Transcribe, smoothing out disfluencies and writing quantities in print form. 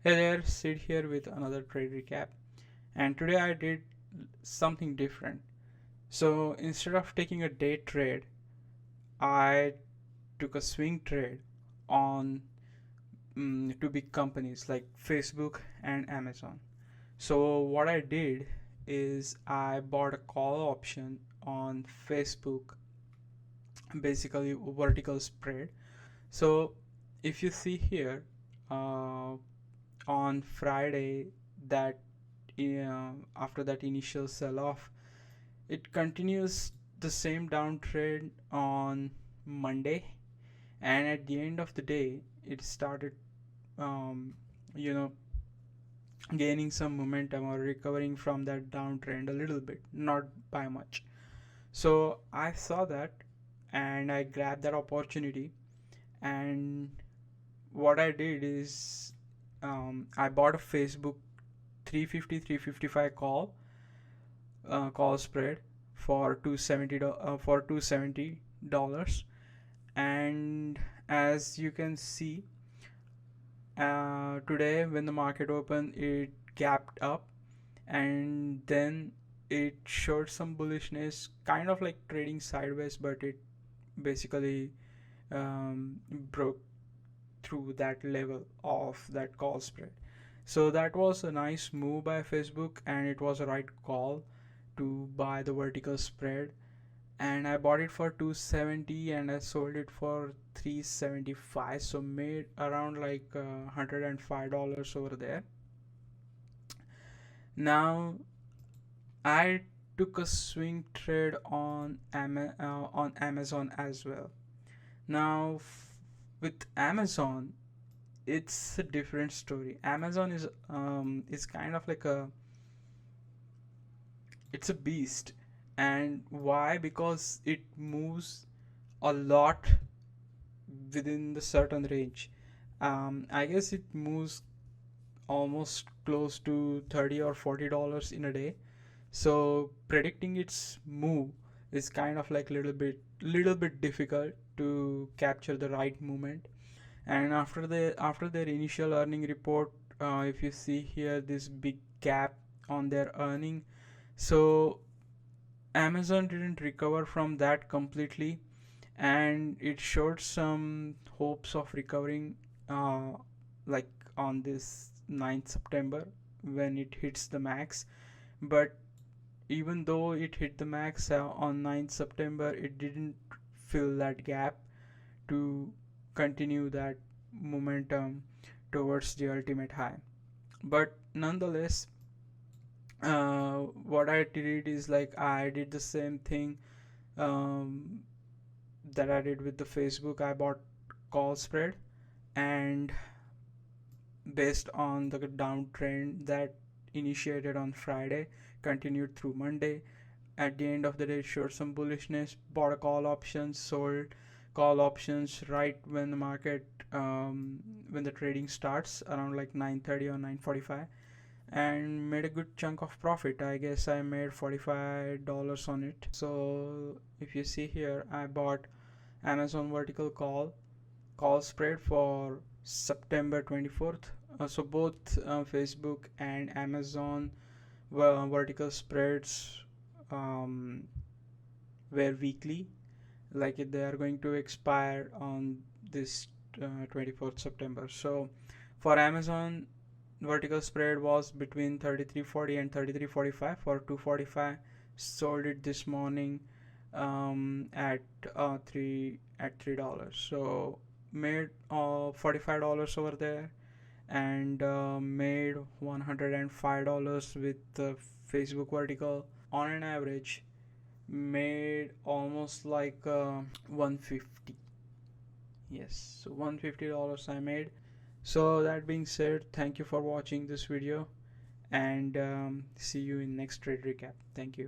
Hey there, Sid here with another trade recap. And today I did something different. So instead of taking a day trade, I took a swing trade on two big companies like Facebook and Amazon. So what I did is I bought a call option on Facebook, basically vertical spread. So if you see here, uh, on Friday, that after that initial sell off, it continues the same downtrend on Monday, and at the end of the day, it started, um, you know, gaining some momentum or recovering from that downtrend a little bit, not by much. So I saw that and I grabbed that opportunity. And what I did is I bought a Facebook 350 call spread for 270 dollars. And as you can see, today when the market opened, it gapped up and then it showed some bullishness, kind of like trading sideways, but it basically broke through that level of that call spread. So that was a nice move by Facebook, and it was a right call to buy the vertical spread. And I bought it for 270 and I sold it for 375, so made around like $105 over there. Now I took a swing trade on on Amazon as well. Now with Amazon, it's a different story. Amazon is kind of like it's a beast. And why? Because it moves a lot within the certain range. I guess it moves almost close to $30 or $40 in a day. So predicting its move is kind of like little bit difficult to capture the right movement. And after their initial earning report, if you see here this big gap on their earning, so Amazon didn't recover from that completely, and it showed some hopes of recovering, uh, like on this 9th September when it hits the max. But even though it hit the max on 9th September, it didn't fill that gap to continue that momentum towards the ultimate high. But nonetheless, what I did is like I did the same thing um, that I did with the Facebook. I bought call spread, and based on the downtrend that initiated on Friday, continued through Monday. At the end of the day, showed some bullishness. Bought a call options, sold call options right when the market, when the trading starts around like 9:30 or 9:45, and made a good chunk of profit. I guess I made $45 on it. So if you see here, I bought Amazon vertical call spread for September 24th. So both Facebook and Amazon vertical spreads um, were weekly, like they are going to expire on this 24th September. So for Amazon, vertical spread was between 33.40 and 33.45 for 245. Sold it this morning at $3. So made $45 over there, and made $105 with the Facebook vertical. On an average, made almost like 150. Yes, so $150 I made. So that being said, thank you for watching this video, and see you in next trade recap. Thank you.